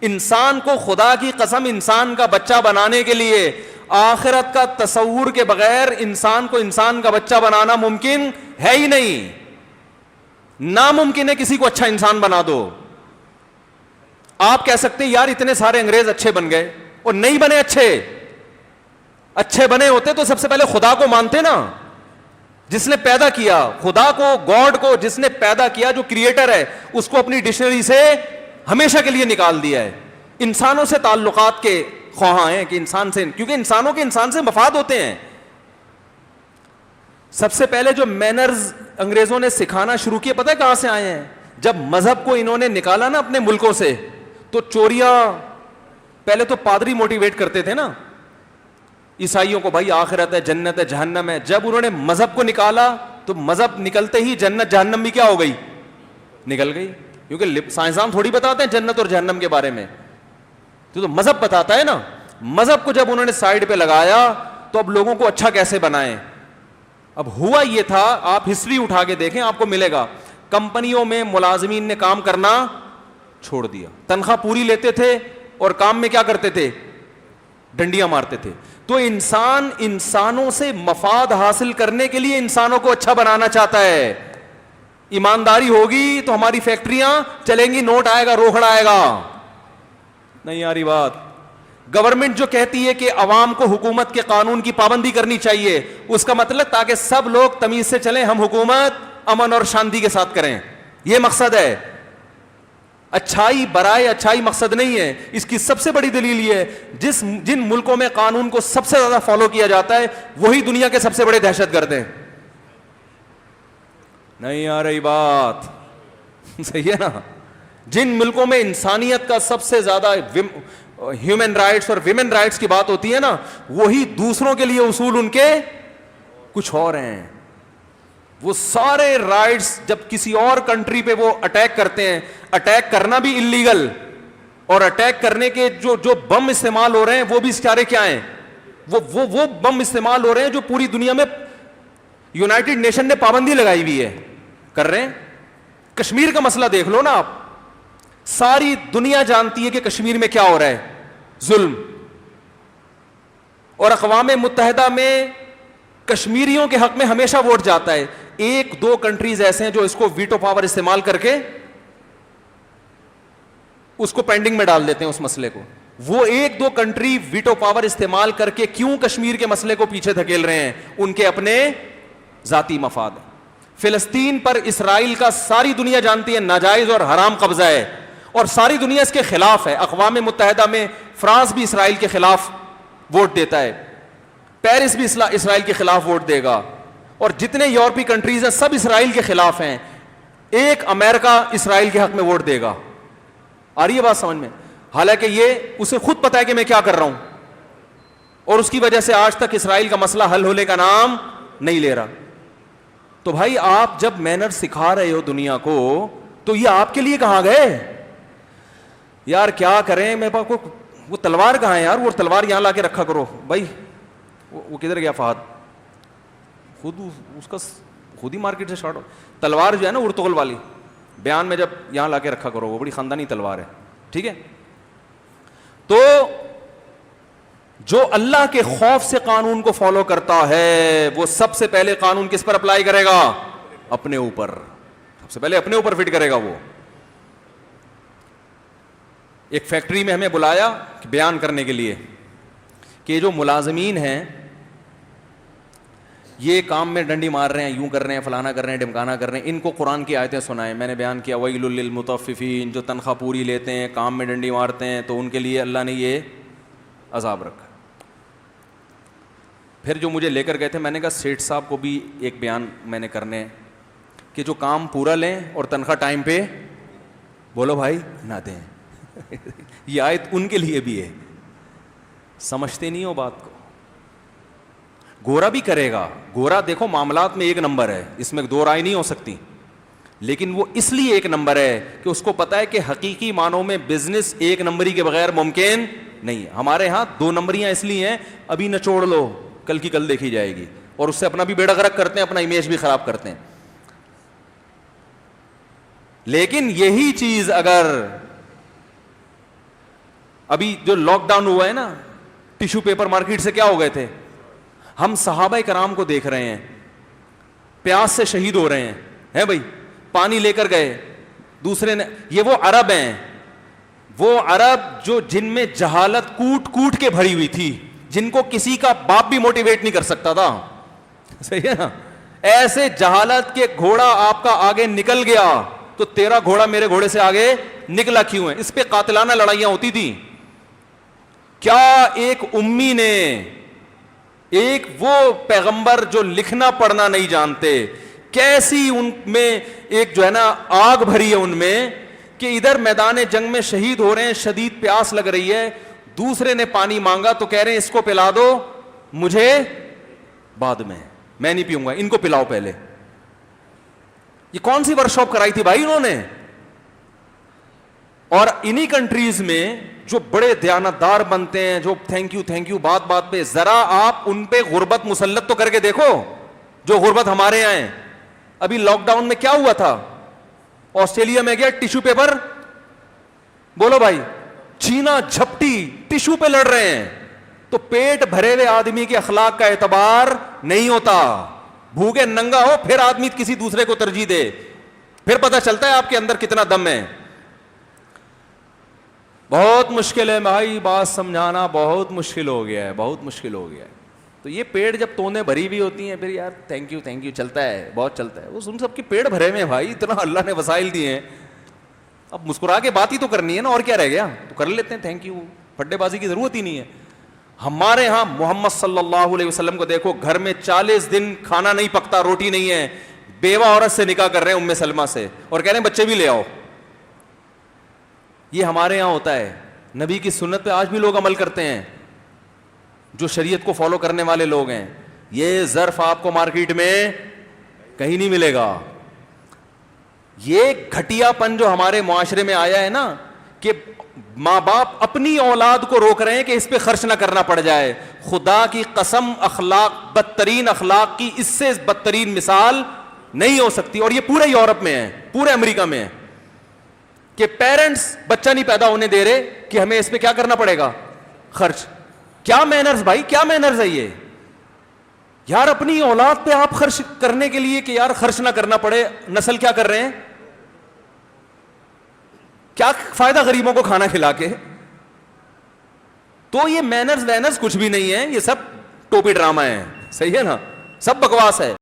انسان کو خدا کی قسم انسان کا بچہ بنانے کے لیے آخرت کا تصور کے بغیر انسان کو انسان کا بچہ بنانا ممکن ہے ہی نہیں. ناممکن ہے کسی کو اچھا انسان بنا دو. آپ کہہ سکتے ہیں یار اتنے سارے انگریز اچھے بن گئے, اور نہیں بنے اچھے بنے ہوتے تو سب سے پہلے خدا کو مانتے نا, جس نے پیدا کیا خدا کو, گاڈ کو, جس نے پیدا کیا, جو کریٹر ہے, اس کو اپنی ڈکشنری سے ہمیشہ کے لیے نکال دیا ہے. انسانوں سے تعلقات کے خواہاں ہیں کہ انسان سے, کیونکہ انسانوں کے انسان سے مفاد ہوتے ہیں. سب سے پہلے جو مینرز انگریزوں نے سکھانا شروع کیے پتہ ہے کہاں سے آئے ہیں؟ جب مذہب کو انہوں نے نکالا نا اپنے ملکوں سے, تو چوریاں پہلے تو پادری موٹیویٹ کرتے تھے نا عیسائیوں کو, بھائی آخرت ہے, جنت ہے, جہنم ہے. جب انہوں نے مذہب کو نکالا تو مذہب نکلتے ہی جنت جہنم بھی کیا ہو گئی, نکل گئی. کیونکہ سائنسدان تھوڑی بتاتے ہیں جنت اور جہنم کے بارے میں, تو مذہب بتاتا ہے نا. مذہب کو جب انہوں نے سائڈ پہ لگایا تو اب لوگوں کو اچھا کیسے بنائیں. اب ہوا یہ تھا, آپ ہسٹری اٹھا کے دیکھیں آپ کو ملے گا, کمپنیوں میں ملازمین نے کام کرنا چھوڑ دیا, تنخواہ پوری لیتے تھے اور کام میں کیا کرتے تھے, ڈنڈیاں مارتے تھے. تو انسان انسانوں سے مفاد حاصل کرنے کے لیے انسانوں کو اچھا بنانا چاہتا ہے. ایمانداری ہوگی تو ہماری فیکٹریاں چلیں گی, نوٹ آئے گا, روکڑا آئے گا. نہیں آ رہی بات. گورنمنٹ جو کہتی ہے کہ عوام کو حکومت کے قانون کی پابندی کرنی چاہیے, اس کا مطلب تاکہ سب لوگ تمیز سے چلیں, ہم حکومت امن اور شانتی کے ساتھ کریں, یہ مقصد ہے. اچھائی برائے اچھائی مقصد نہیں ہے. اس کی سب سے بڑی دلیل یہ ہے, جن ملکوں میں قانون کو سب سے زیادہ فالو کیا جاتا ہے وہی دنیا کے سب سے بڑے دہشت گرد ہیں. نہیں آ رہی بات, صحیح ہے نا. جن ملکوں میں انسانیت کا سب سے زیادہ ہیومن رائٹس اور ویمن رائٹس کی بات ہوتی ہے نا, وہی دوسروں کے لیے اصول ان کے کچھ اور ہیں. وہ سارے رائٹس جب کسی اور کنٹری پہ وہ اٹیک کرتے ہیں, اٹیک کرنا بھی انلیگل, اور اٹیک کرنے کے جو بم استعمال ہو رہے ہیں وہ بھی سارے کیا ہیں, وہ بم استعمال ہو رہے ہیں جو پوری دنیا میں یونائٹڈ نیشن نے پابندی لگائی ہوئی ہے, کر رہے ہیں. کشمیر کا مسئلہ دیکھ لو نا آپ, ساری دنیا جانتی ہے کہ کشمیر میں کیا ہو رہا ہے, ظلم. اور اقوام متحدہ میں کشمیریوں کے حق میں ہمیشہ ووٹ جاتا ہے. ایک دو کنٹریز ایسے ہیں جو اس کو ویٹو پاور استعمال کر کے اس کو پینڈنگ میں ڈال دیتے ہیں اس مسئلے کو. وہ ایک دو کنٹری ویٹو پاور استعمال کر کے کیوں کشمیر کے مسئلے کو پیچھے دھکیل رہے ہیں, ان کے اپنے ذاتی مفاد. فلسطین پر اسرائیل کا ساری دنیا جانتی ہے ناجائز اور حرام قبضہ ہے, اور ساری دنیا اس کے خلاف ہے. اقوام متحدہ میں فرانس بھی اسرائیل کے خلاف ووٹ دیتا ہے, پیرس بھی اسرائیل کے خلاف ووٹ دے گا, اور جتنے یورپی کنٹریز ہیں سب اسرائیل کے خلاف ہیں. ایک امریکہ اسرائیل کے حق میں ووٹ دے گا. آ رہی ہے بات سمجھ میں؟ حالانکہ یہ اسے خود پتا ہے کہ میں کیا کر رہا ہوں, اور اس کی وجہ سے آج تک اسرائیل کا مسئلہ حل ہونے کا نام نہیں لے رہا. تو بھائی آپ جب مینر سکھا رہے ہو دنیا کو, تو یہ آپ کے لیے کہاں گئے یار, کیا کریں, میرے پاس وہ تلوار کہاں ہے یار, وہ تلوار یہاں لا کے رکھا کرو. بھائی وہ کدھر گیا فہد, خود ہی مارکیٹ سے شارٹ ہو. تلوار جو ہے نا ارطغرل والی, بیان میں جب یہاں لا کے رکھا کرو, وہ بڑی خاندانی تلوار ہے, ٹھیک ہے. تو جو اللہ کے خوف سے قانون کو فالو کرتا ہے وہ سب سے پہلے قانون کس پر اپلائی کرے گا, اپنے اوپر. سب سے پہلے اپنے اوپر فٹ کرے گا. وہ ایک فیکٹری میں ہمیں بلایا بیان کرنے کے لیے کہ جو ملازمین ہیں یہ کام میں ڈنڈی مار رہے ہیں, یوں کر رہے ہیں, فلانا کر رہے ہیں, ڈمکانا کر رہے ہیں, ان کو قرآن کی آیتیں سنائیں. میں نے بیان کیا ویل للمطففین, جو تنخواہ پوری لیتے ہیں, کام میں ڈنڈی مارتے ہیں, تو ان کے لیے اللہ نے یہ عذاب رکھا. پھر جو مجھے لے کر گئے تھے, میں نے کہا سیٹھ صاحب کو بھی ایک بیان میں نے کرنے کہ جو کام پورا لیں اور تنخواہ ٹائم پہ بولو بھائی نہ دیں. یہ آیت ان کے لیے بھی ہے. سمجھتے نہیں ہو بات کو. گورا بھی کرے گا, گورا دیکھو معاملات میں ایک نمبر ہے, اس میں دو رائے نہیں ہو سکتی, لیکن وہ اس لیے ایک نمبر ہے کہ اس کو پتا ہے کہ حقیقی معنوں میں بزنس ایک نمبری کے بغیر ممکن نہیں ہے. ہمارے ہاں دو نمبریاں اس لیے ہیں, ابھی نچوڑ لو کل کی کل دیکھی جائے گی, اور اس سے اپنا بھی بیڑا غرق کرتے ہیں, اپنا امیج بھی خراب کرتے ہیں. لیکن یہی چیز اگر ابھی جو لاک ڈاؤن ہوا ہے نا, ٹیشو پیپر مارکیٹ سے کیا ہو گئے تھے. ہم صحابہ کرام کو دیکھ رہے ہیں پیاس سے شہید ہو رہے ہیں بھائی, پانی لے کر گئے, دوسرے نے, یہ وہ عرب ہیں, وہ عرب جو جن میں جہالت کوٹ کوٹ کے بھری ہوئی تھی, جن کو کسی کا باپ بھی موٹیویٹ نہیں کر سکتا تھا, صحیح ہے نا. ایسے جہالت کے گھوڑا آپ کا آگے نکل گیا تو تیرا گھوڑا میرے گھوڑے سے آگے نکلا کیوں ہے. اس پہ قاتلانہ لڑائیاں ہوتی تھی. کیا ایک امی نے, ایک وہ پیغمبر جو لکھنا پڑھنا نہیں جانتے, کیسی ان میں ایک جو ہے نا آگ بھری ہے ان میں کہ ادھر میدان جنگ میں شہید ہو رہے ہیں, شدید پیاس لگ رہی ہے, دوسرے نے پانی مانگا تو کہہ رہے ہیں اس کو پلا دو, مجھے بعد میں نہیں پیوں گا, ان کو پلاؤ پہلے. یہ کون سی ورکشاپ کرائی تھی بھائی انہوں نے. اور انہی کنٹریز میں جو بڑے دیانتدار بنتے ہیں, جو تھینک یو بات بات پہ, ذرا آپ ان پہ غربت مسلط تو کر کے دیکھو جو غربت ہمارے یہاں ہے. ابھی لاک ڈاؤن میں کیا ہوا تھا, آسٹریلیا میں گیا ٹیشو پیپر, بولو بھائی, چھینا جھپٹی ٹیشو پہ لڑ رہے ہیں. تو پیٹ بھرے ہوئے آدمی کے اخلاق کا اعتبار نہیں ہوتا. بھوکے ننگا ہو پھر آدمی کسی دوسرے کو ترجیح دے, پھر پتہ چلتا ہے آپ کے اندر کتنا دم ہے. بہت مشکل ہے بھائی, بات سمجھانا بہت مشکل ہو گیا ہے, بہت مشکل ہو گیا ہے. تو یہ پیٹ جب تونے بھری ہوئی ہوتی ہیں, پھر یار تھینک یو چلتا ہے, بہت چلتا ہے. وہ ان سب کے پیٹ بھرے ہوئے ہیں بھائی, اتنا اللہ نے وسائل دیے ہیں, اب مسکرا کے بات ہی تو کرنی ہے نا, اور کیا رہ گیا, تو کر لیتے ہیں تھینک یو, پھڈے بازی کی ضرورت ہی نہیں ہے. ہمارے ہاں محمد صلی اللہ علیہ وسلم کو دیکھو, گھر میں 40 دن کھانا نہیں پکتا, روٹی نہیں ہے, بیوہ عورت سے نکاح کر رہے ہیں ام سلمہ سے, اور کہہ رہے ہیں بچے بھی لے آؤ. یہ ہمارے یہاں ہوتا ہے. نبی کی سنت پہ آج بھی لوگ عمل کرتے ہیں, جو شریعت کو فالو کرنے والے لوگ ہیں. یہ ظرف آپ کو مارکیٹ میں کہیں نہیں ملے گا. یہ گھٹیا پن جو ہمارے معاشرے میں آیا ہے نا, کہ ماں باپ اپنی اولاد کو روک رہے ہیں کہ اس پہ خرچ نہ کرنا پڑ جائے. خدا کی قسم, اخلاق, بدترین اخلاق کی اس سے بدترین مثال نہیں ہو سکتی. اور یہ پورے یورپ میں ہے, پورے امریکہ میں ہے, کہ پیرنٹس بچہ نہیں پیدا ہونے دے رہے کہ ہمیں اس پہ کیا کرنا پڑے گا, خرچ. کیا مینرز بھائی, کیا مینرز ہے یہ یار. اپنی اولاد پہ آپ خرچ کرنے کے لیے کہ یار خرچ نہ کرنا پڑے, نسل کیا کر رہے ہیں, کیا فائدہ غریبوں کو کھانا کھلا کے. تو یہ مینرز وینرز کچھ بھی نہیں ہے, یہ سب ٹوپی ڈرامہ ہے, صحیح ہے نا, سب بکواس ہے.